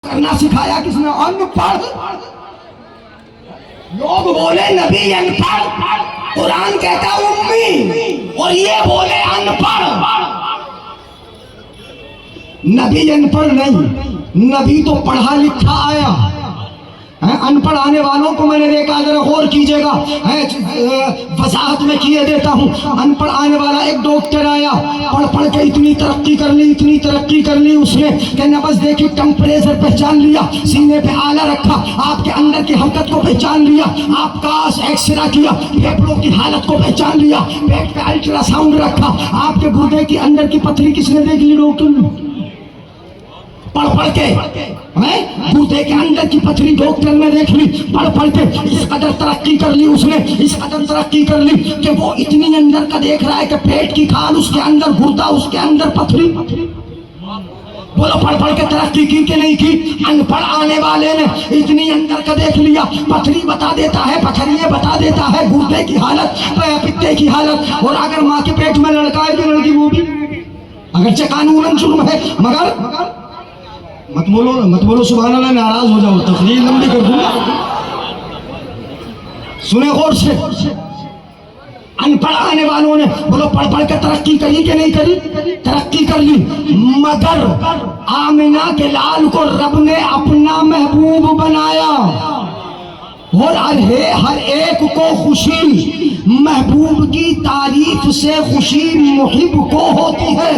करना सिखाया किसने? अनपढ़ लोग बोले नबी अनपढ़, कुरान कहता उम्मी, और ये बोले अनपढ़। नबी अनपढ़ नहीं, नबी तो पढ़ा लिखा आया है। अनपढ़ आने वालों को मैंने देखा, जरा गौर कीजिएगा, वजाहत में किए देता हूँ। अनपढ़ आने वाला एक डॉक्टर आया, पढ़ पढ़ के इतनी तरक्की कर ली, इतनी तरक्की कर ली उसने कि नब्ज देखी, टेम्परेचर पहचान लिया, सीने पे आला रखा, आपके अंदर की हरकत को पहचान लिया, आपका एक्सरा किया, फेफड़ों की हालत को पहचान लिया, पेट पे अल्ट्रासाउंड रखा, आपके गुर्दे की अंदर की पथरी किसने देख ली? डॉक्टर ने। पढ़ पढ़ के गुर्दे के अंदर की पथरी डॉक्टर ने देख ली, पढ़ पढ़ के इस कदर तरक्की कर ली उसने, इस कदर तरक्की कर ली कि वो इतनी अंदर का देख रहा है कि पेट की खाल उसके अंदर, गुर्दा उसके अंदर, पथरी। बोलो पढ़ पढ़ के तरक्की की कि नहीं की? अनपढ़ आने वाले ने इतनी अंदर का देख लिया, पथरी बता देता है, पथरिये बता देता है, गुर्दे की हालत, पित्ते की हालत। और अगर माँ के पेट में लड़का है कि लड़की, वो भी अगरचे कानूनन जुर्म है, मगर मत बोलो सुभान अल्लाह, नाराज हो जाओ, तकरीर लंबी कर दूंगा। सुने गौर से, अनपढ़ आने वालों ने बोलो पढ़ पढ़ के तरक्की करी कि नहीं करी? तरक्की कर ली। मगर आमिना के लाल को रब ने अपना महबूब बनाया, और हर एक को खुशी महबूब की तारीफ से खुशी मुहिब को होती है।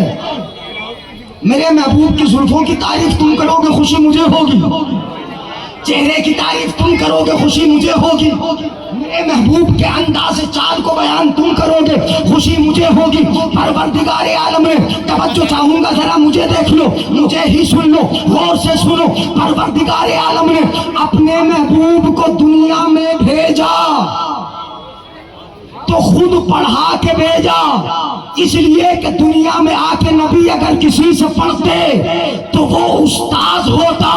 मेरे महबूब की जुल्फों की तारीफ तुम करोगे, खुशी मुझे होगी। चेहरे की तारीफ तुम करोगे, खुशी मुझे होगी। मेरे महबूब के अंदाज़े चाल को बयान तुम करोगे, खुशी मुझे होगी। परवरदिगारे आलम ने, तवज्जो चाहूंगा जरा, मुझे देख लो, मुझे ही सुन लो, गौर से सुनो। परवरदिगारे आलम ने अपने महबूब को दुनिया में भेजा तो खुद पढ़ा के भेजा, इसलिए कि दुनिया में आके नबी अगर किसी से पढ़ते तो वो उस्ताद होता,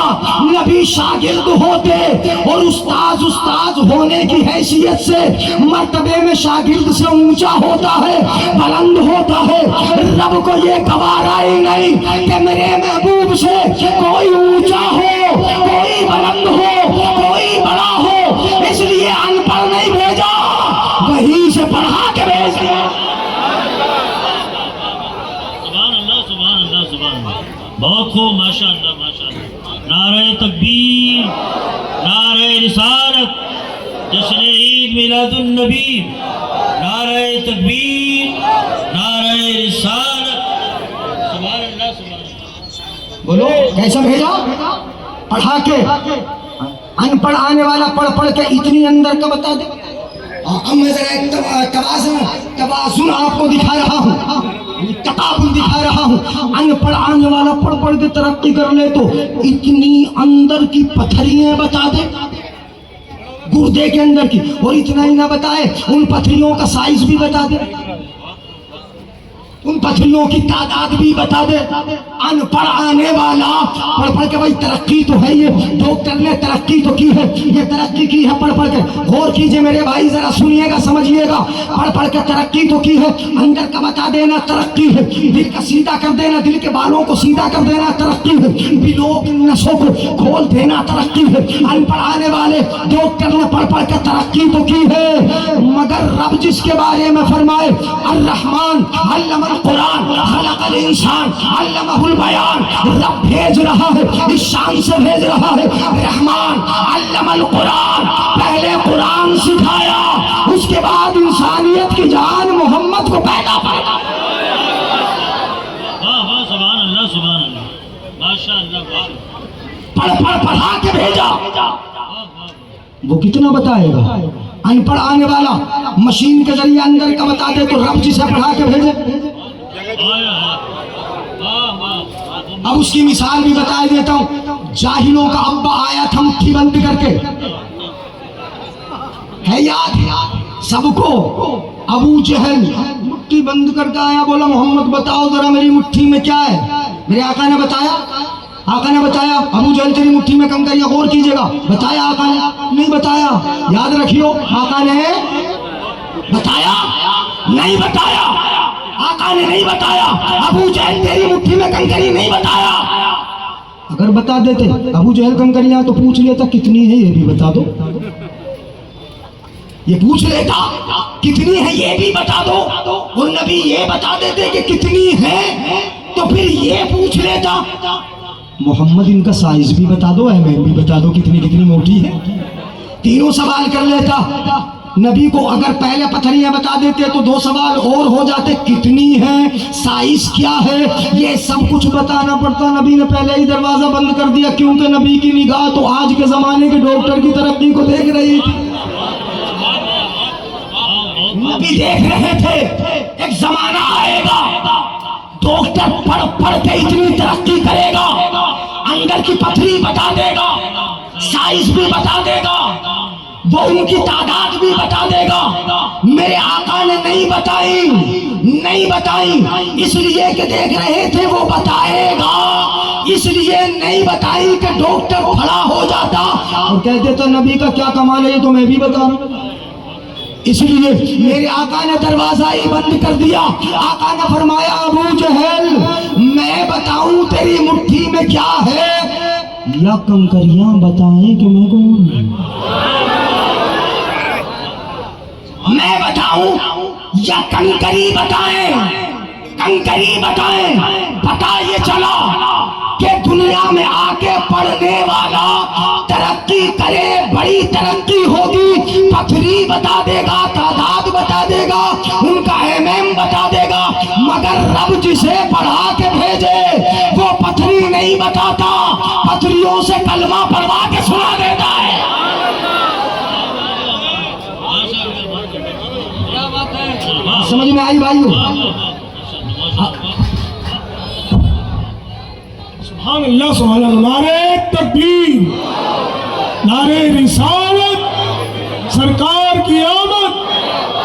नबी शागिर्द होते, और उस्ताद होने की हैसियत से मर्तबे में शागिर्द से ऊंचा होता है, बुलंद होता है। रब को ये गवारा ही नहीं कि मेरे महबूब से कोई ऊंचा हो, कोई बुलंद हो, कोई बड़ा हो, इसलिए अनपढ़ नहीं भेजा, वहीं से पढ़ा के भेज दिया। बहुत खूब, माशाअल्लाह माशाअल्लाह। नारे तकबीर, नारे रिसालत, जश्न ईद मिलादुन नबी, नारे तकबीर, नारे रिसालत। सुभान अल्लाह, सुभान अल्लाह। बोलो कैसा भेजा? पढ़ा के। अनपढ़ आने वाला पढ़ पढ़ के इतनी अंदर का बता दे। अब मैं जरा एक तवाज़ुन आपको दिखा रहा हूँ, तकाबुल दिखा रहा हूँ। अनपढ़ आने वाला पढ़ पढ़ के तरक्की कर ले तो इतनी अंदर की पथरियां बता दे, गुर्दे के अंदर की, और इतना ही ना बताए, उन पथरियों का साइज भी बता दे, उन पथरियों की तादाद भी बता दे। अनपढ़ आने वाला पढ़ पढ़ के, भाई तरक्की तो है, ये डॉक्टर ने तरक्की तो की है, ये तरक्की की है पढ़ पढ़ के। गौर कीजिए मेरे भाई, जरा सुनिएगा, समझिएगा। पढ़ पढ़ के तरक्की तो की है, अंदर का बता देना तरक्की है, दिल का सीधा कर देना, दिल के बालों को सीधा कर देना तरक्की है, दिलों की नसों को खोल देना तरक्की है। अनपढ़ आने वाले डॉक्टर ने पढ़ पढ़ के तरक्की तो की है, मगर रब जिसके बारे में फरमाए अर्रहमान अल्लमल कुरान खलकल इंसान अल्लमहुल बयान, रब भेज रहा है, इस शान से भेज रहा है। रहमान अल्लमल कुरान, पहले कुरान सिखाया, उसके बाद इंसानियत की जान मोहम्मद को पैदा किया। सुभान अल्लाह, सुभान अल्लाह, माशाअल्लाह। पढ़ा के भेजा, वो कितना बताएगा? अनपढ़ आने वाला मशीन के जरिए अंदर का बता दे तो रब जिसे पढ़ा के भेजे। अब उसकी मिसाल भी बता देता हूँ। जाहिलों का अब्बा आया था मुट्ठी बंद करके, है याद सबको? अबू जहल मुट्ठी बंद करके आया, बोला मोहम्मद बताओ जरा मेरी मुट्ठी में क्या है? मेरे आका ने बताया, आका ने बताया अबू जहल तेरी मुट्ठी में कम करिए। गौर कीजिएगा, बताया आका ने? नहीं बताया। याद रखियो, आका ने बताया? नहीं बताया, आका ने नहीं बताया। अबू जहल तेरी मुट्ठी में कंकरी नहीं बताया। अगर बता देते अबू जहल कंकरियां तो पूछ लेता कितनी है ये भी बता दो, ये पूछ लेता कितनी है ये भी बता दो, और नबी ये बता देते कि कितनी है तो फिर ये पूछ लेता मोहम्मद इनका साइज भी बता दो, एमएम भी बता दो कितनी कितनी मोटी है। तीनों सवाल कर लेता। नबी को अगर पहले पथरियां बता देते तो दो सवाल और हो जाते, कितनी है, साइज क्या है, ये सब कुछ बताना पड़ता। नबी ने पहले ही दरवाजा बंद कर दिया, क्योंकि नबी की निगाह तो आज के जमाने के डॉक्टर की तरक्की को देख रही थी। नबी देख रहे थे एक जमाना आएगा डॉक्टर पढ़ पढ़ के इतनी तरक्की करेगा, अंदर की पथरी बता देगा, साइज भी बता देगा, वो उनकी तादाद भी बता देगा। मेरे आका ने नहीं बताई इसलिए कि देख रहे थे वो बताएगा, इसलिए नहीं बताई कि डॉक्टर खड़ा हो जाता और कहते तो नबी का क्या कमाल है, ये तो मैं भी बता रहा हूं। इसलिए मेरे आका ने दरवाजा ही बंद कर दिया। आका ने फरमाया अबू जहल मैं बताऊं तेरी मुट्ठी में क्या है, या कंकरियां बताएं कि मैं कौन हूं? मैं बताऊं या कंकरी बताएं? पता ये चला कि दुनिया में आके पढ़ने वाला तरक्की करे, बड़ी तरक्की होगी, पथरी बता देगा, तादाद बता देगा, उनका एमएम बता देगा, मगर रब जिसे पढ़ा के भेजे वो पथरी नहीं बताता, पथरियों से कलमा पढ़वा के सुना देता है। समझ में आई भाइयों? सुभान अल्लाह, सुभान अल्लाह। नारे तकबीर, नारे रिसालत, सरकार की आमद,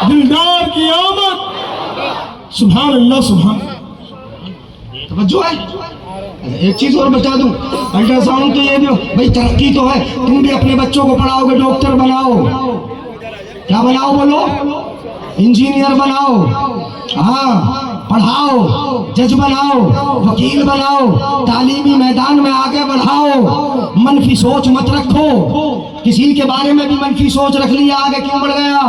दिलदार की आमद। सुभान अल्लाह, सुभान। तवज्जो है। एक चीज और बता दूं, अल्ट्रासाउंड तो ये भी भाई तरक्की तो है, तुम भी अपने बच्चों को पढ़ाओगे, डॉक्टर बनाओ, क्या बनाओ बोलो, इंजीनियर बनाओ, हाँ पढ़ाओ, जज बनाओ, वकील बनाओ, तालीमी मैदान में आगे बढ़ाओ, मनफी सोच मत रखो। किसी के बारे में भी मनफी सोच रख लिया आगे क्यों बढ़ गया?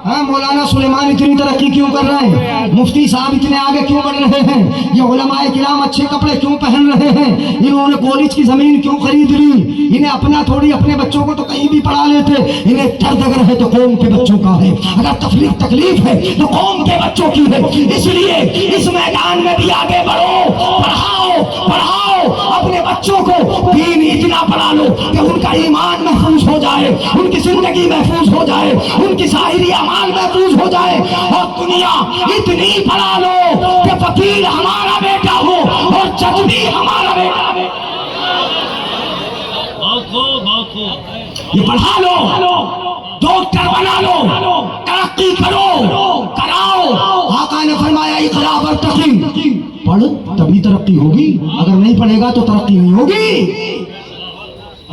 हाँ, मौलाना सुलेमान इतनी तरक्की क्यों कर रहे हैं? मुफ्ती साहब इतने आगे क्यों बढ़ रहे हैं? ये उलमाए किराम अच्छे कपड़े क्यों पहन रहे हैं? इन्होंने कॉलेज की जमीन क्यों खरीद ली? इन्हें अपना थोड़ी, अपने बच्चों को तो कहीं भी पढ़ा लेते। इन्हें दर्द अगर है तो कौम के बच्चों का है, अगर तकलीफ है तो कौम के बच्चों की है। इसलिए इस मैदान में भी आगे बढ़ो, पढ़ाओ अपने बच्चों को, दीन इतना पढ़ा लो कि उनका ईमान महफूज हो जाए, उनकी जिंदगी महफूज हो जाए, उनकी ज़ाहिरी अमाल महफूज हो जाए, और दुनिया इतनी पढ़ा लो कि वकील हमारा बेटा हो और जज भी हमारा बेटा हो। ये पढ़ा लो, डॉक्टर बना लो, तरक्की करो, कराओ। आका ने फरमाया इक़रा वर्तक़ी, पढ़ तभी तरक्की होगी, अगर नहीं पढ़ेगा तो तरक्की नहीं होगी।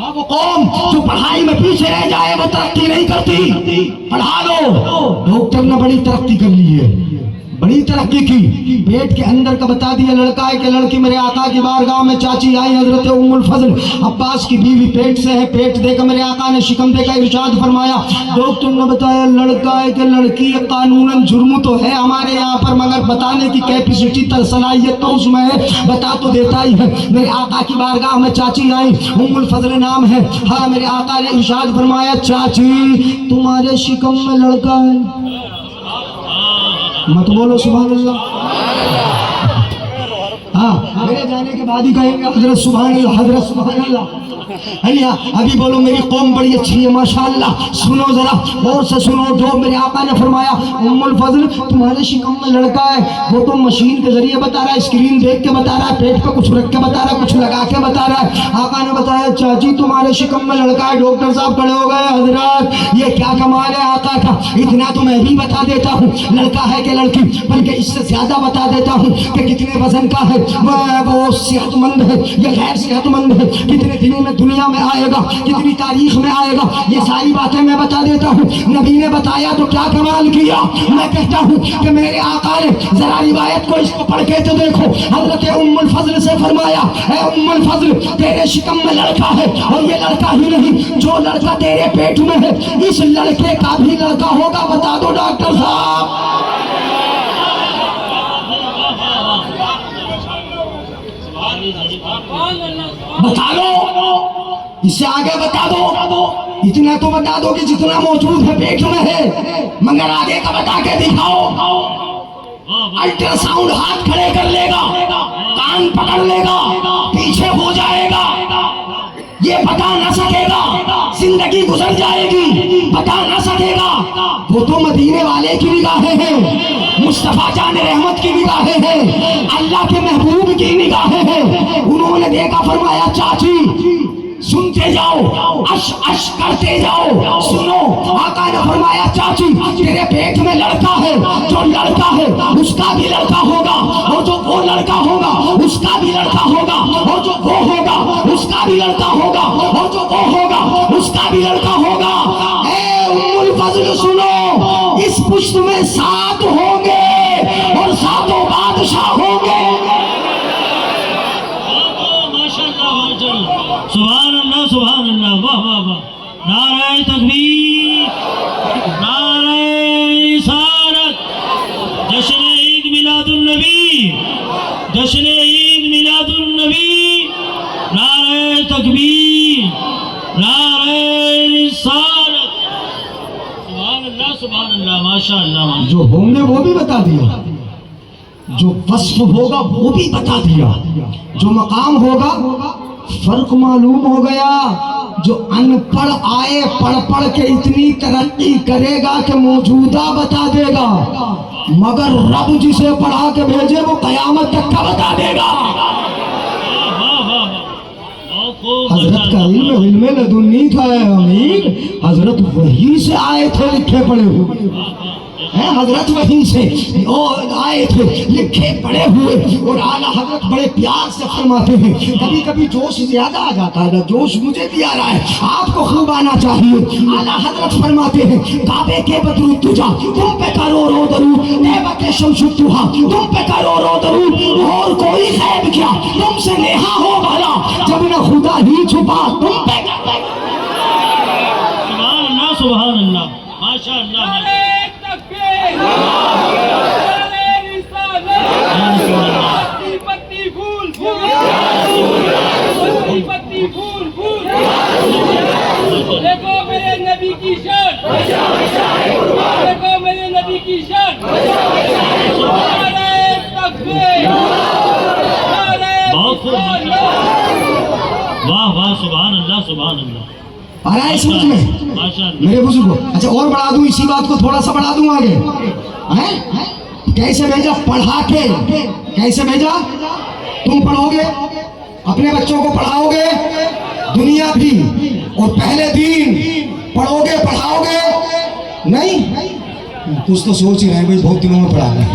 वो कौम जो पढ़ाई में पीछे रह जाए वो तरक्की नहीं करती। पढ़ा लो। डॉक्टर ने बड़ी तरक्की कर ली है, बड़ी तरक्की की। पेट के अंदर का बता दिया लड़का है कि लड़की मेरे आका की बारगाह में चाची आई हजरत उम्मुल फजल अब्बास की बीवी पेट से है। पेट देखकर मेरे आका ने शिकम देखा, इरशाद फरमाया, डॉक्टर ने बताया लड़का है कि लड़की है, कानूनन जुर्म तो है हमारे यहाँ पर, मगर बताने की कैपेसिटी सलाहियत तो उसमें है, बता तो देता ही है। मेरे आका की बारगाह में चाची आई, उम्मुल फजल नाम है। हाँ, मेरे आका ने इरशाद फरमाया, चाची तुम्हारे शिकम में लड़का है। मत बोलो सुभान अल्लाह। हाँ, मेरे जाने के बाद ही कहेंगे हजरत सुभान अल्लाह, हजरत सुभान अल्लाह। अभी बोलो मेरी कौम बड़ी अच्छी है माशाअल्लाह। सुनो जरा गौर से सुनो, जो मेरे आका ने फरमाया उम्मुल फजल तुम्हारे शिकम में लड़का है, वो तो मशीन के जरिए बता रहा है, स्क्रीन देख के बता रहा है, पेट पे कुछ रख के बता रहा है, कुछ लगा के बता रहा है। आका ने बताया चाची तुम्हारे शिकम में लड़का है। डॉक्टर साहब खड़े हो गए, हजरत ये क्या कमाल है आका का, इतना तो मैं भी बता देता हूँ लड़का है कि लड़की, बल्कि इससे ज्यादा बता देता हूँ कि कितने वजन का है, वो सेहतमंद है या गैर सेहतमंद है, कितने दिनों में दुनिया में आएगा, कितनी तारीख में आएगा, ये सारी बातें मैं बता देता हूँ। नबी ने बताया तो क्या कमाल किया। मैं कहता हूँ कि मेरे आका ने जरा रिवायत को इसको पढ़ के तो देखो। हजरत उम्मुल फजल से फरमाया, है उम्मुल फजल तेरे शिकम में लड़का है, और ये लड़का ही नहीं, जो लड़का तेरे पेट में है इस लड़के का भी लड़का होगा। बता दो डॉक्टर साहब। बता दो, इससे आगे बता दो। इतना तो बता दो कि जितना मौजूद है पेट में है, मगर आगे का बता के दिखाओ। अल्ट्रासाउंड हाथ खड़े कर लेगा, कान पकड़ लेगा, पीछे हो जाएगा, ये बता ना सकेगा, जिंदगी गुजर जाएगी, बता ना सकेगा। वो तो मदीने वाले की निगाहें हैं, मुस्तफा जान रहमत की निगाहें हैं, अल्लाह के महबूब की निगाहें हैं। उन्होंने देखा, फरमाया चाची सुनते जाओ, अश अश करते जाओ, सुनो। आका ने फरमाया चाची तेरे पेट में लड़का है, जो लड़का है उसका भी लड़का होगा, और जो वो लड़का होगा उसका भी लड़का होगा, और जो वो होगा उसका भी लड़का होगा, और जो वो होगा उसका भी लड़का होगा। ए उम्मुल फजल सुनो, इस पुष्ट में 7 होंगे और 7 बादशाह होंगे। सुभान अल्लाह, सुभान अल्लाह, वाह वाह वाह। नारे तकबीर, नारे रिसालत, जश्न ईद मिलादुन नबी, जश्न ईद मिलादुन नबी, नारे तकबीर, नारे रिसालत। सुभान अल्लाह, सुभान अल्लाह, माशाअल्लाह। जो होंगे वो भी बता दिया, जो वस्फ होगा वो भी बता दिया, जो मकाम होगा फर्क मालूम हो गया। जो अनपढ़ आए पढ़ पढ़ के इतनी तरक्की करेगा कि मौजूदा बता देगा, मगर रब जिसे पढ़ा के भेजे वो कयामत तक का बता देगा। हजरत का इल्म लदुन्नी था अमीर, हजरत वहीं से आए थे लिखे पढ़े हुए हैं, हजरत वहीं से आए थे लिखे पढ़े हुए। और आला हजरत बड़े प्यार से फरमाते हैं, कभी कभी जोश ज्यादा आ जाता है, जोश मुझे भी आ रहा है, आपको खूब आना चाहिए। आला हजरत फरमाते हैं, काबे के बदरू तुझा तुम पे करो रो दरूद, नेबा के शमशुद्दुहा तुम पे करो रो दरूद, और कोई खैब क्या तुमसे नेहा हो भला, जब न खुदा ही छुपा तुम पे। सुभान अल्लाह, सुभान अल्लाह, माशाअल्लाह। देखो मेरे नबी की शान, देखो मेरे नबी की शान। वाह वाह, सुभान अल्लाह, सुभान अल्लाह। आ रहा है समझ में माशाअल्लाह। मेरे बुजुर्गो। अच्छा और बढ़ा दूं, इसी बात को थोड़ा सा बढ़ा दूं आगे। हैं कैसे भेजा? पढ़ा के। कैसे भेजा? तुम पढ़ोगे, अपने बच्चों को पढ़ाओगे, दुनिया भी, और पहले दिन पढ़ोगे पढ़ाओगे नहीं। कुछ तो सोच ही रहे भाई, बहुत दिनों में पढ़ा रहे।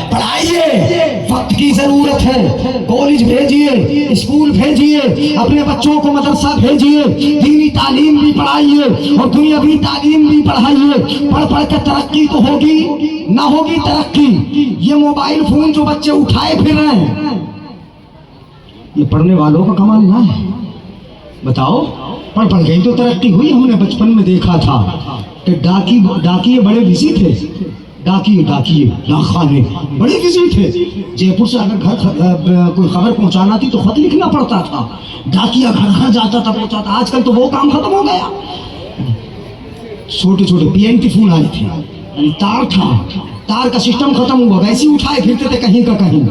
पढ़ाइए, वक्त की जरूरत है। कॉलेज भेजिए, स्कूल भेजिए, अपने बच्चों को मदरसा भेजिए, दीनी तालीम भी पढ़ाइए और दुनियावी तालीम भी पढ़ाइए। पढ़ पढ़ के तरक्की तो होगी, ना होगी तरक्की। ये मोबाइल फोन जो बच्चे उठाए फिर रहे हैं, ये पढ़ने वालों का कमाल ना है। बताओ, पढ़ पढ़ गई तो तरक्की हुई। हमने बचपन में देखा था कि डाकिए बड़े बिजी थे, डाकिए डाकखाने बड़े बिजी थे। जयपुर से अगर घर कोई खबर पहुंचाना थी तो खत लिखना पड़ता था, डाकिया घर घर जाता था, पहुंचाता। आजकल तो वो काम खत्म हो गया। छोटे छोटे PNT फोन आए थे, तार था, तार का सिस्टम खत्म हुआ, वैसे ही उठाए फिरते थे कहीं का कहीं।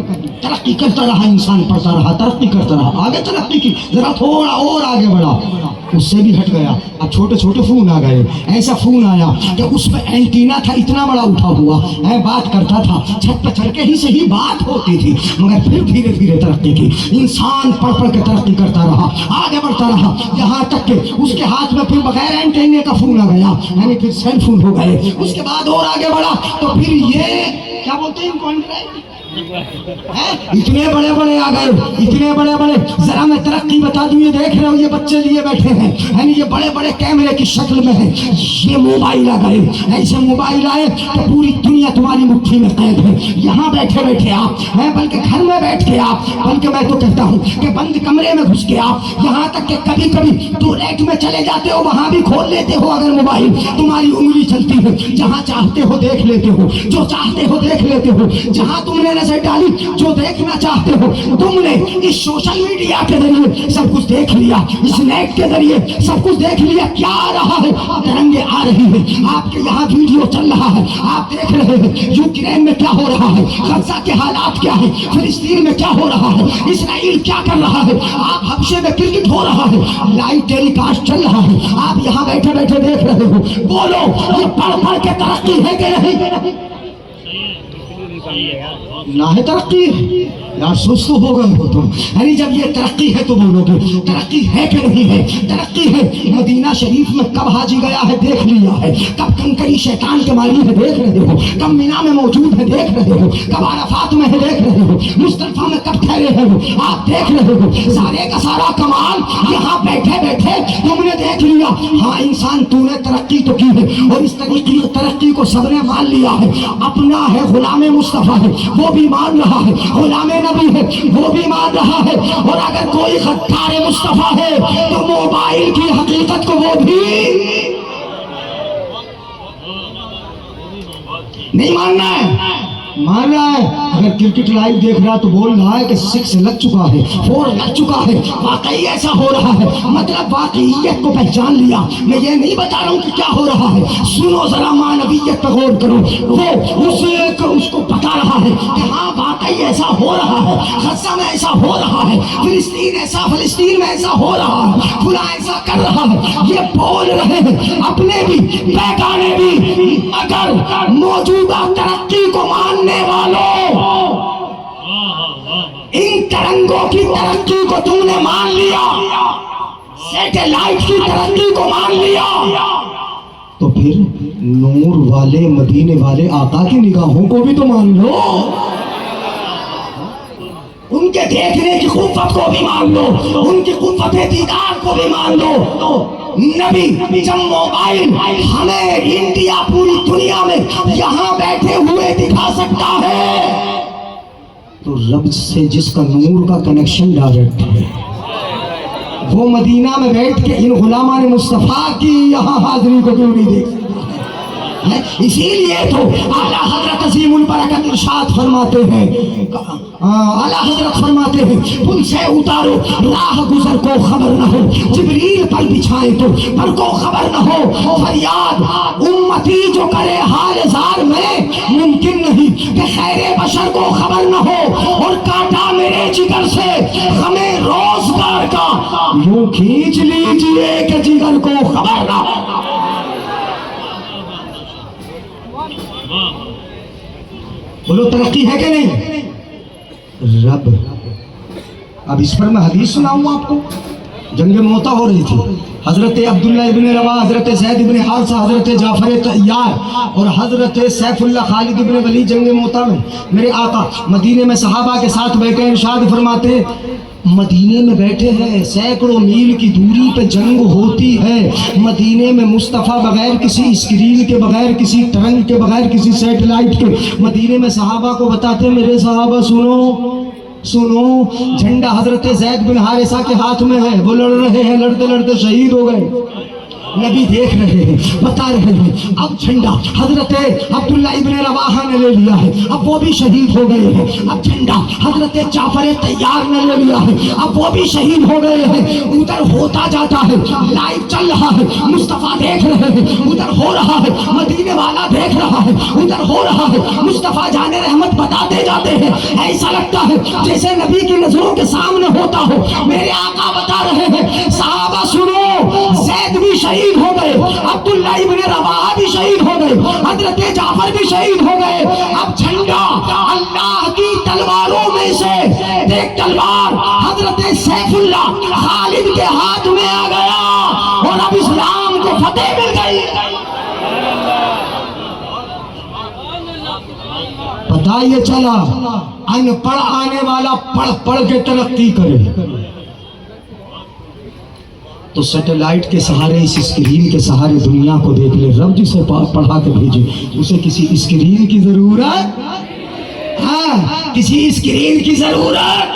तरक्की करता रहा इंसान, पढ़ता रहा, तरक्की करता रहा, आगे तरक्की की, जरा थोड़ा और आगे बढ़ा, उससे भी हट गया। अब छोटे छोटे फोन आ गए। ऐसा फोन आया कि उसमें एंटीना था इतना बड़ा उठा हुआ है, बात करता था, छत पर चढ़ के ही सही बात होती थी, मगर फिर धीरे धीरे तरक्की की। इंसान पढ़ पढ़ के तरक्की करता रहा, आगे बढ़ता रहा, यहाँ तक के उसके हाथ में फिर बगैर एंटीने का फोन आ गया, यानी फिर सेल फोन हो गए। उसके बाद और आगे बढ़ा तो फिर ये क्या बोलते हैं, इतने बड़े बड़े आ गए, इतने बड़े बड़े। जरा मैं तरक्की बता दूं, ये देख रहे हो ये बच्चे लिए बैठे हैं, यानी ये बड़े बड़े कैमरे की शक्ल में है। ये मोबाइल आ गए, ऐसे मोबाइल आए तो पूरी दुनिया तुम्हारी मुट्ठी में कैद है। यहाँ बैठे बैठे आप हैं, बल्कि घर में बैठ के आप, बल्कि मैं तो कहता हूँ कि बंद कमरे में घुस के आप, यहाँ तक कि कभी कभी टॉयलेट में चले जाते हो, वहां भी खोल लेते हो अगर मोबाइल, तुम्हारी उंगली चलती है, जहाँ चाहते हो देख लेते हो, जो चाहते हो देख लेते हो, जहाँ तुमने नजर डाली जो देखना चाहते हो तुमने इस सोशल मीडिया के जरिए सब कुछ देख लिया, इस नेट के जरिए सब कुछ देख लिया। क्या आ रहा है? तरंगे आ रही है, आपके यहाँ वीडियो चल रहा है, आप देख रहे हैं यूक्रेन में क्या हो रहा है, गजा के हालात क्या है, फिलिस्तीन में क्या हो रहा है, इसराइल क्या कर रहा है, आप हफ्ते में क्रिकेट हो रहा है, लाइव टेलीकास्ट चल रहा है, आप यहाँ बैठे बैठे देख रहे हो। बोलो ये पढ़ पढ़ के तरक्की है कि नहीं? ना है तरक्की यार, सुस्त हो गए हो तुम। अरे जब ये तरक्की है तो बोलोगे तरक्की है कि नहीं है? तरक्की है। मदीना शरीफ में कब हाजी गया है देख लिया है, कब कंकड़ी शैतान के मारी है देख रहे हो, कब मीना में मौजूद है देख रहे हो, कब अराफात में है देख रहे हो, मुस्तल्फा में कब ठहरे हैं आप देख रहे हो। सारे का सारा कमाल यहाँ बैठे बैठे तुमने देख लिया। हाँ इंसान तूने तरक्की तो की है, और इस तरक्की को सबने मान लिया है, अपना है, गुलाम मुस्तफा है वो भी मान रहा है, गुलाम नबी है वो भी मान रहा है, और अगर कोई गद्दार मुस्तफा है तो मोबाइल की हकीकत को वो भी नहीं मानना है, मान रहा है। अगर क्रिकेट लाइव देख रहा तो बोल रहा है कि 6 लग चुका है, 4 लग चुका है, वाकई ऐसा हो रहा है, मतलब वाकईयत को पहचान लिया। मैं ये नहीं बता रहा हूँ कि क्या हो रहा है, सुनो जरा मानवीयत पर गौर करो। वो उसको बता रहा है कि हाँ वाकई ऐसा हो रहा है, गजा में ऐसा हो रहा है, फिलिस्तीन में ऐसा हो रहा है, खुला ऐसा कर रहा है, ये बोल रहे हैं अपने भी बेगाने भी। अगर मौजूदा तरक्की को मानने वालों, इन तरंगों की तरक्की को तुमने मान लिया, सैटेलाइट की तरक्की को मान लिया, तो फिर नूर वाले मदीने वाले आका की निगाहों को भी तो मान लो, उनके देखने की कुव्वत को भी मान लो, उनकी कुव्वत दीदार को भी मान लो। नबी जब मोबाइल हमें इंडिया पूरी दुनिया में यहाँ बैठे हुए दिखा सकता है, तो रब से जिसका नूर का कनेक्शन डायरेक्ट है, वो मदीना में बैठ के इन गुलामान मुस्तफा की यहाँ हाजिरी को क्यों नहीं देख सकता? इसीलिए तो आला हजरत अज़ीमुल बरकत इरशाद फरमाते हैं, आला हजरत फरमाते हैं पुल से उतारो राह गुजर को खबर न हो, जिब्रील पर बिछाए तो पर को खबर न हो, फरियाद उम्मती जो करे हाल जार में, मुमकिन नहीं कि खैरे बशर को खबर न हो, और काटा मेरे जिगर से हमें रोजगार का यूं खींच लीजिए कि जिगर को खबर न हो। बोलो तरक्की है कि नहीं? रब, अब इस पर मैं हदीस सुनाऊंगा आपको। जंग मोता हो रही थी, हजरत अब्दुल्ला इब्न रवा, हजरत ज़ैद इब्न हारिसा, हजरत जाफर तैयार और हजरत सैफुल्लाह खालिद इब्न वलीद जंग मोता में मेरे आका मदीने में सहाबा के साथ बैठे, इरशाद फरमाते मदीने में बैठे हैं, सैकड़ों मील की दूरी पे जंग होती है, मदीने में मुस्तफ़ा बगैर किसी स्क्रीन के, बगैर किसी तरंग के, बगैर किसी सैटेलाइट के मदीने में सहाबा को बताते मेरे सहाबा सुनो, झंडा हजरत ज़ैद बिन हारिसा के हाथ में है, वो लड़ रहे हैं, लड़ते लड़ते शहीद हो गए। नबी देख रहे हैं, बता रहे हैं, अब झंडा हजरत अब्दुल्ला इब्न रवाहा ने ले लिया है, अब वो भी शहीद हो गए हैं। अब झंडा हजरत जाफर तैयार ने ले लिया है, अब वो भी शहीद हो गए हैं। उधर होता जाता है, लाइव चल रहा है, मुस्तफ़ा देख रहे हैं, उधर हो रहा है, मदीने वाला देख रहा है, उधर हो रहा है, मुस्तफ़ा जाने रहमत बताते जाते हैं। ऐसा लगता है जैसे नबी की नजरों के सामने होता हो। मेरे आका बता रहे हैं, सहाबा सुनो, ज़ैद भी शहीद हो गए, अब्दुल्ला इब्न रवाहा भी शहीद हो गए, हजरत जाफर भी शहीद हो गए। अब झंडा अल्लाह की तलवारों में से एक तलवार हजरत सैफुल्लाह खालिद के हाथ में आ गया, और अब इस्लाम को फतेह मिल गई। पता पता ये चला अनपढ़ आने वाला पढ़ पढ़ के तरक्की करे तो सैटेलाइट के सहारे, इस स्क्रीन के सहारे दुनिया को देख ले। रब जिसे पढ़ा के भेजे उसे किसी स्क्रीन की जरूरत, हाँ किसी स्क्रीन की जरूरत,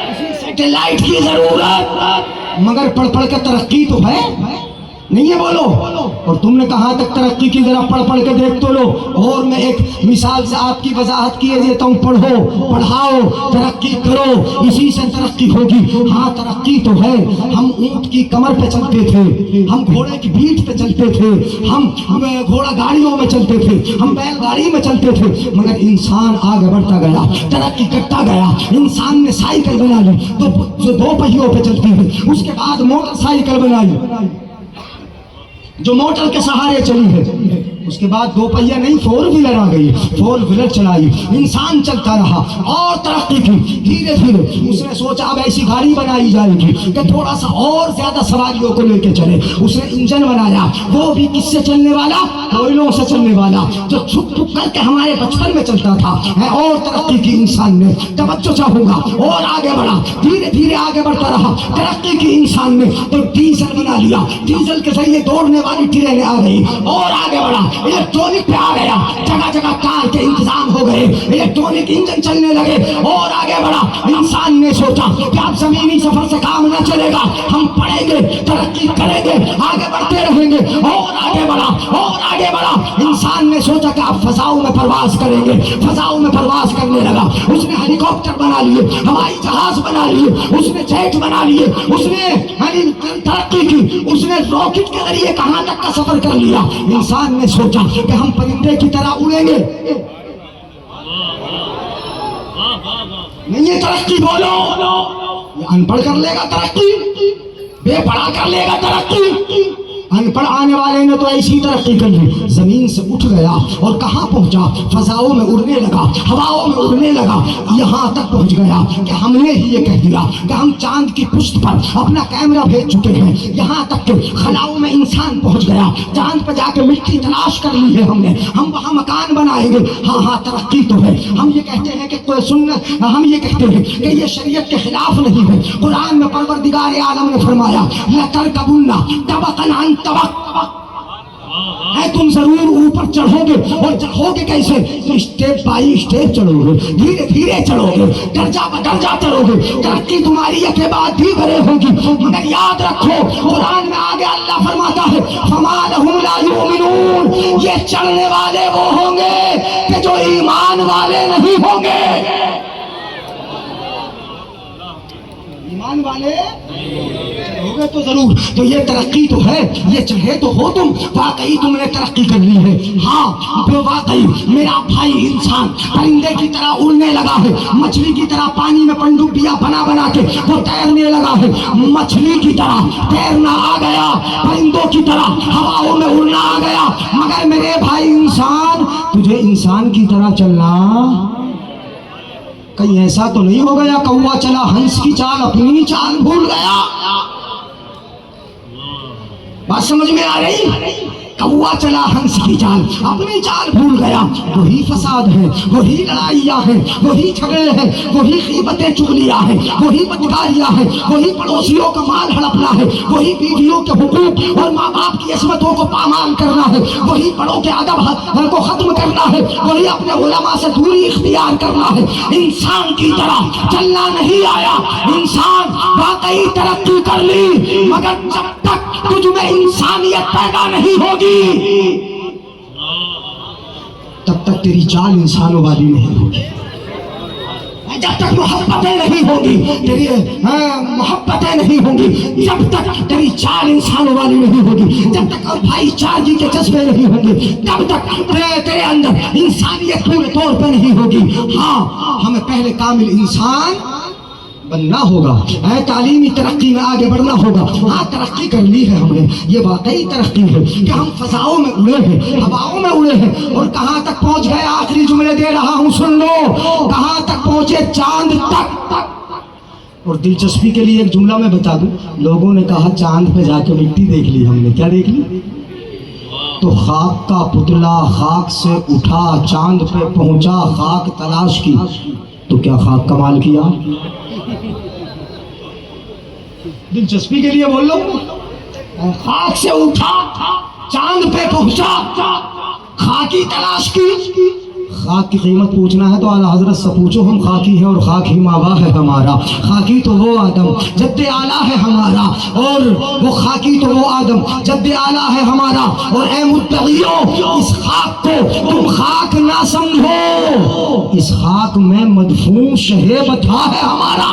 किसी सैटेलाइट की जरूरत, मगर पढ़ पढ़ के तरक्की तो है नहीं है, बोलो। और तुमने कहाँ तक तरक्की की, जरा पढ़ पढ़ के देख तो लो। और मैं एक मिसाल से आपकी वजाहत किए देता हूँ, पढ़ो पढ़ाओ तरक्की करो, इसी से तरक्की होगी। हाँ तरक्की तो है, हम ऊंट की कमर पे चलते थे, हम घोड़े की पीठ पे चलते थे, हम घोड़ा गाड़ियों में चलते थे, हम बैलगाड़ी में चलते थे, मगर इंसान आगे बढ़ता गया, तरक्की करता गया। इंसान ने साइकिल बना ली तो दो पहियों पे चलती है, उसके बाद मोटरसाइकिल बनाई जो मोटर के सहारे चली है, उसके बाद दो पहिया नहीं 4 व्हीलर आ गई, 4 व्हीलर चलाई, इंसान चलता रहा और तरक्की की। धीरे धीरे उसने सोचा अब ऐसी गाड़ी बनाई जाएगी कि थोड़ा सा और ज्यादा सवारियों को लेके चले। उसने इंजन बनाया, वो भी किससे चलने वाला, कोयलों से चलने वाला, जो छुप छुप करके हमारे बचपन में चलता था। और तरक्की की इंसान ने, तवज्जो चाहूंगा, और आगे बढ़ा, धीरे धीरे आगे बढ़ता रहा। तरक्की की इंसान ने तो डीजल बना लिया, डीजल के जरिए दौड़ने वाली ट्रेनें आ गई और आगे बढ़ा। इलेक्ट्रॉनिक पे आ गया, जगह जगह कार के इंतजाम हो गए, इलेक्ट्रॉनिक इंजन चलने लगे और आगे बढ़ा। इंसान ने सोचा कि अब जमीनी सफर से काम न चलेगा, हम पढ़ेंगे, तरक्की करेंगे, आगे बढ़ते रहेंगे। और आगे बढ़ा और आगे बढ़ा। इंसान ने सोचा कि अब फजाओं में प्रवास करेंगे, फजाओं में प्रवास करने लगा। उसने हेलीकॉप्टर बना लिए, हवाई जहाज बना लिए, उसने जेट बना लिए, उसने तरक्की की, उसने रॉकेट के जरिए कहां तक का सफर कर लिया। इंसान ने सोचा कि हम परिंदे की तरह उड़ेंगे। नहीं ये तरक्की, बोलो ये अनपढ़ कर लेगा तरक्की, बेपढ़ा कर लेगा तरक्की। अनपढ़ आने वाले ने तो ऐसी तरक्की कर ली, जमीन से उठ गया और कहाँ पहुंचा, फजाओं में उड़ने लगा, हवाओं में उड़ने लगा, यहाँ तक पहुंच गया कि हमने ही ये कह दिया कि हम चांद की पुष्ट पर अपना कैमरा भेज चुके हैं। यहाँ तक कि खलाओं में इंसान पहुंच गया, चांद पर जाके मिट्टी तलाश कर ली है हमने, हम वहाँ मकान बनाएंगे। हाँ हाँ तरक्की तो है। हम ये कहते हैं कि कोई सुन्नत, हम ये कहते हैं कि ये शरीयत के खिलाफ नहीं है। कुरान में परवरदिगार आलम ने फरमाया लतरकबुन्ना तबक़न अन तबक़, तुम जरूर ऊपर चढ़ोगे। और चढ़ोगे कैसे, तो स्टेप बाई स्टेप चढ़ोगे, धीरे धीरे चढ़ोगे, दर्जा ब दर्जा चढ़ोगे। तरक्की तुम्हारी के बाद भी बड़े होगी, मगर याद रखो कुरान में आगे अल्लाह फरमाता है फमा लहुम ला युमिनून, ये चढ़ने वाले वो होंगे कि जो ईमान वाले नहीं होंगे। ईमान वाले होगे तो जरूर, तो ये तरक्की तो है, ये चढ़े तो हो तुम, वाकई तुमने तरक्की कर ली है। हाँ वो वाकई मेरा भाई इंसान परिंदे की तरह उड़ने लगा है, मछली की तरह पानी में पनडुब्बियां बना बना के वो तैरने लगा है। मछली की तरह तैरना आ गया, परिंदों की तरह हवाओं में उड़ना आ गया। मगर मेरे भाई इंसान, तुझे इंसान की तरह चलना, कहीं ऐसा तो नहीं हो गया कौवा चला हंस की चाल, अपनी चाल भूल गया। बात समझ में आ रही, कौवा चला हंस की चाल, अपनी चाल भूल गया। वही फसाद है, वही लड़ाइयाँ हैं, वही झगड़े हैं, वही ग़ीबतें चुगलियाँ हैं, वही बदकारियाँ हैं, वही पड़ोसियों का माल हड़पना है, वही बीवियों के हुकूक और माँ बाप की इस्मतों को पामाल करना है, वही बड़ों के अदब को खत्म करना है, वही अपने उलमा से दूरी इख्तियार करना है। इंसान की तरह चलना नहीं आया। इंसान वाकई तरक्की कर ली, मगर जब तक तुझ में इंसानियत पैदा नहीं होगी तब तक तेरी चाल इंसानों वाली नहीं होगी। जब तक मोहब्बतें नहीं होगी, तेरी मोहब्बतें नहीं होंगी, जब तक तेरी चाल इंसानों वाली नहीं होगी, जब तक भाईचारे के जज्बे नहीं होंगे, तब तक तेरे अंदर इंसानियत पूरे तौर पर नहीं होगी। हाँ हमें पहले कामिल इंसान बनना होगा, तालीमी तरक्की में आगे बढ़ना होगा। हाँ तरक्की कर ली है हमने, ये वाकई तरक्की है कि हम फजाओं में उड़े हैं, हवाओं में उड़े हैं। और कहाँ तक पहुँच गए, आखिरी जुमले दे रहा हूँ सुन लो, कहाँ तक पहुँचे, चांद तक। और दिलचस्पी के लिए एक जुमला मैं बता दूं, लोगों ने कहा चांद पे जाकर मिट्टी देख ली हमने, क्या देख ली, तो खाक का पुतला खाक से उठा, चांद पे पहुंचा, खाक तलाश की, तो क्या खाक कमाल किया? दिलचस्पी के लिए बोल लो, खाक से उठा, चांद पे पहुंचा, खाकी तलाश की। खाक की कीमत पूछना है तो आला हजरत से पूछो, हम खाकी हैं और खाक ही मावा है हमारा। खाकी तो वो आदम जद्दे आला है हमारा, और वो खाकी तो वो आदम जद्दे आला है हमारा। और ए मुत्तक़ियों, इस खाक को तुम खाक ना समझो, इस खाक में मदफून शहे बथा है हमारा,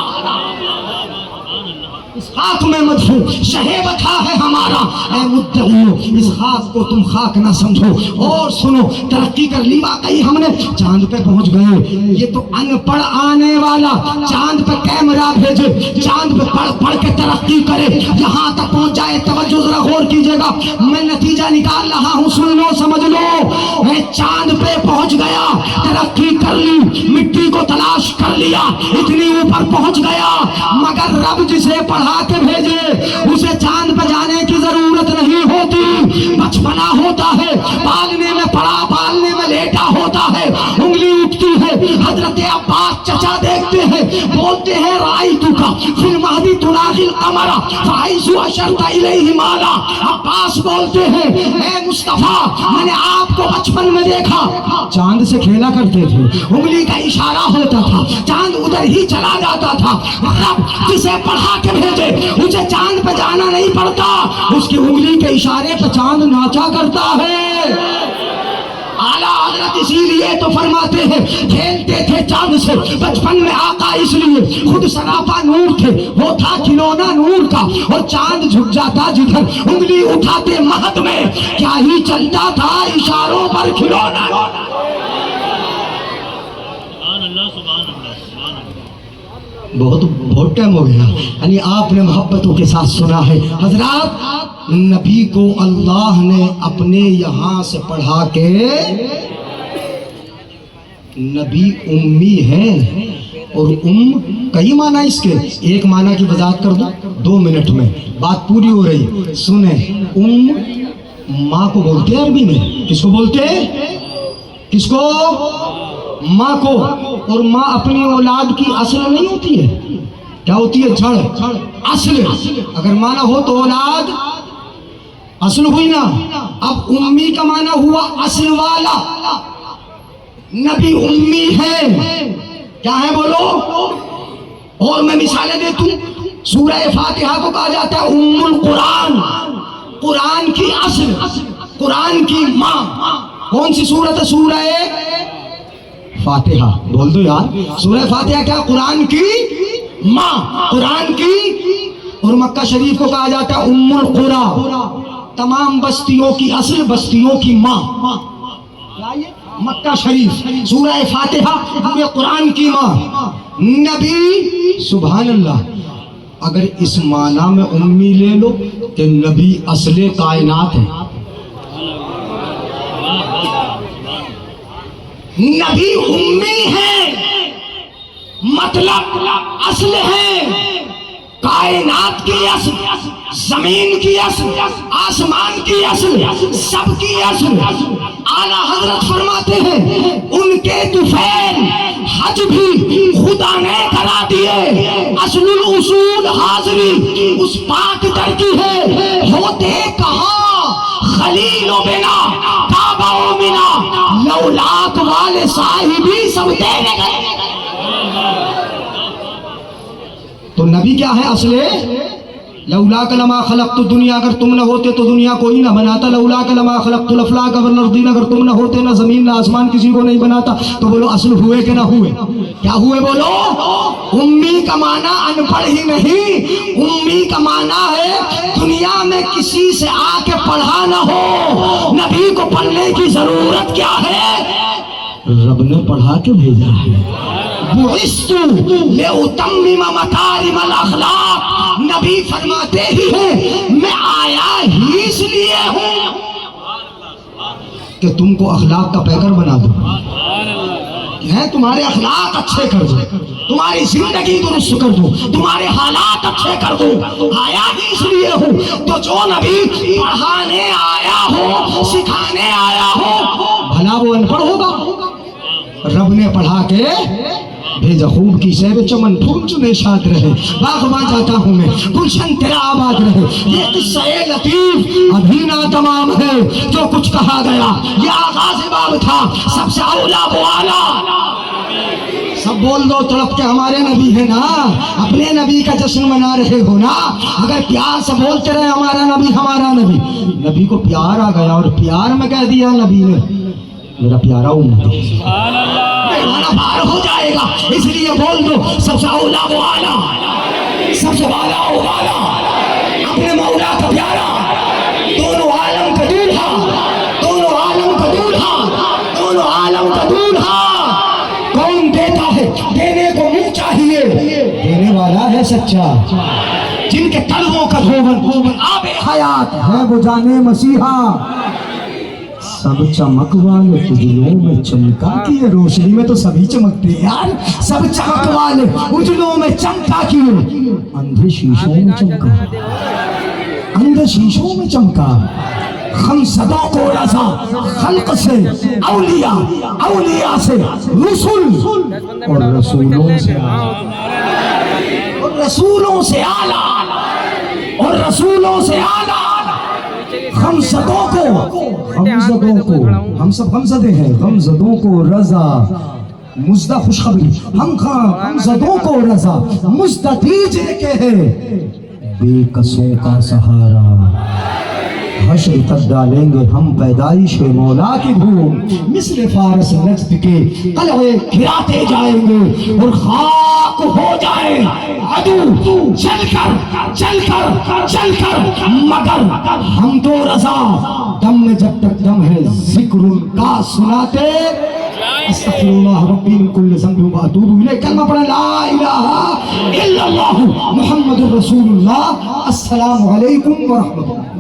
इस खाक में मदफून शहे बथा है हमारा। ए मुत्तक़ियों, इस खाक को तुम खाक ना समझो। और सुनो, तरक्की कर ली वाकई हमने, चांद पे पहुंच गए। ये तो अनपढ़ आने वाला चांद पे कैमरा भेजे, चांद पे पढ़ पढ़ के तरक्की करे, यहाँ तक पहुंच जाए। तवज्जो जरा गौर कीजिएगा, मैं नतीजा निकाल रहा हूँ, सुन लो समझ लो। मैं चांद पे पहुंच गया, तरक्की कर ली, मिट्टी को तलाश कर लिया, इतनी ऊपर पहुंच गया, मगर रब जिसे पढ़ा के भेजे उसे चांद पे जाने की जरूरत नहीं होती। बचपना होता है, पालने में पड़ा, पालने में लेटा होता है, उंगली उठती है। हजरत अब्बास चचा देखते हैं, बोलते हैं राई तुका फिर महदी तुनागिल कमरा फाइसु अशरता इलैहि माला। अब्बास बोलते हैं, ए मुस्तफा, मैंने आपको बचपन में देखा, चांद से खेला करते थे, उंगली का इशारा होता था, चांद उधर ही चला जाता था। रब जिसे पढ़ा के भेजे उसे चांद पे जाना नहीं पड़ता, उसकी उंगली के इशारे पे चांद नाचा करता है। आला हजरत इसीलिए तो फरमाते हैं, खेलते थे चांद से बचपन में आका, इसलिए खुद सरापा नूर थे, वो था खिलौना नूर का, और चांद झुक जाता जिधर, उंगली उठाते महद में, क्या ही चलता था इशारों पर खिलौना। बहुत टाइम हो गया, यानी आपने मोहब्बतों के साथ सुना है। हजरात, नबी को अल्लाह ने अपने यहाँ से पढ़ा के, नबी उम्मी है, और कई माना इसके, एक माना की वजाहत कर दो 2 मिनट में, बात पूरी हो रही। सुने, माँ को बोलते हैं अरबी में, किसको बोलते हैं? किसको? माँ को। और माँ अपनी औलाद की असल नहीं होती है, क्या होती है? जड़, असल। अगर माना हो तो औलाद असल हुई ना। अब उम्मी का माना हुआ असल वाला, नबी उम्मी है, क्या है बोलो? और मैं मिसालें देता हूं, सूरह फातिहा को कहा जाता है उम्मुल कुरान, कुरान की असल, कुरान की माँ। कौन सी सूरत है? सूरह फातिहा। बोल दो यार, सूरह फातिहा क्या? कुरान की माँ, कुरान की। और मक्का शरीफ को कहा जाता है उम्मुल कुरा, तमाम बस्तियों की असल, बस्तियों की माँ। मक्का शरीफ, सूरह फातिहा, पूरे कुरान की माँ। नबी, सुभान अल्लाह, अगर इस माना में उम्मी ले लो कि नबी असले कायनात है, नबी उम्मी है, मतलब असल है, कायनात की असल, जमीन की असल, आसमान की असल, सबकी असल। आला हजरत फरमाते हैं, उनके तुफैल हज भी खुदा ने करा दिए, असलुल उसूल हाजिरी उस पाक दर की है। होते कहाँ खलीलो बिना, काबा बिना, लौलाक वाले साहिबी सब देने गए। तो नबी क्या है? असले लौला कलमा खलक तो दुनिया, अगर तुम न होते तो दुनिया कोई ना बनाता। लौला कलमा खलक तो लफलाक अवरदीन, अगर तुम न होते ना जमीन ना आसमान किसी को नहीं बनाता। तो बोलो असल हुए कि ना हुए? क्या हुए बोलो? उम्मी का माना अनपढ़ ही नहीं, उम्मी का माना है दुनिया में किसी से आके पढ़ा ना हो। नबी को पढ़ने की जरूरत क्या है? रब ने पढ़ा के भेजा है। नबी फरमाते ही हैं, मैं आया ही इसलिए हूँ कि तुमको अखलाक का पैकर बना दूं, है तुम्हारे अखलाक अच्छे कर दूं, तुम्हारी जिंदगी दुरुस्त कर दूं, तुम्हारे हालात अच्छे कर दूं। आया ही इसलिए हूँ। तो जो नबी पढ़ाने आया हो, सिखाने आया हो, भला वो अनपढ़ होगा? रब ने पढ़ा के भेजा। खूब की सैर चमन फूल चुने शाद रहे, बागबां जाता हूँ मैं, गुलशन तेरा आबाद रहे। ये किस्सा लतीफ अभी ना तमाम है, जो कुछ कहा गया ये आगाज़ बाब था, सबसे औला वो आला। सब बोल दो तड़प के हमारे नबी है ना, अपने नबी का जश्न मना रहे हो ना। अगर प्यार से बोलते रहे हमारा नबी हमारा नबी, नबी को प्यार आ गया और प्यार में कह दिया नबी ने मेरा प्यारा उम्मती, मेरा पार हो जाएगा। इसलिए बोल दो सबसे औला वो आला, सबसे वाला वो वाला, अपने मौला का प्यारा, दोनों आलम का दूल्हा, दोनों आलम का दूल्हा, दोनों आलम का दूल्हा। कौन देता है? देने को मुंह चाहिए, देने वाला है सच्चा। जिनके तलवों का धोवन आबे हयात है वो जाने मसीहा। सब चमक वाले उजलों में चमका किए, रोशनी में तो सभी चमकते हैं यार। सब चमक वाले उजलों में चमका किए, अंधे शीशों में चमका, अंधे शीशों में चमका। हम सदा को रजा खल्क से औलिया, औलिया से रसूल, और रसूलों से और रसूलों से आला, और रसूलों से आला। हमज़दों को हम सब हमज़दे हैं, हमज़दों को रजा मुज़दा खुशखबरी, हम हमज़दों को रजा मुज़दा दीजिए के है बेकसों का सहारा। हश्र तक डालेंगे हम पैदाइश मौला की धूम, मिस्र फारस नज़्द के कलवे खिलाते जाएंगे और खाक हो जाए अदू चलकर चलकर चलकर, मगर हम तो रज़ा दम में जब तक दम है जिक्र का सुनाते। अस्तग़फिरुल्लाह रब्बी मिन कुल्लि ज़ंबिन व अतूबु इलैह। कलमा पढ़ा ला इलाहा इल्लल्लाह मुहम्मदुर रसूलुल्लाह। अस्सलामु अलैकुम व रहमतुल्लाह।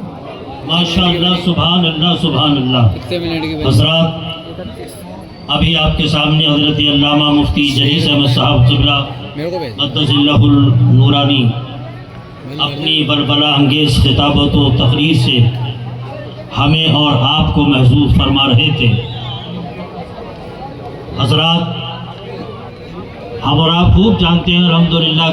माशाअल्लाह, सुभान अल्लाह, सुभान अल्लाह। हज़रात, अभी आपके सामने हज़रत अल्लामा मुफ्ती जलीस अहमद साहब क़िबला क़द्दसल्लाहुल नूरानी अपनी बलबला अंगेज़ खिताबत व तक़रीर से हमें और आपको महसूस फरमा रहे थे। हज़रात, हम और आप खूब जानते हैं अल्हम्दुलिल्लाह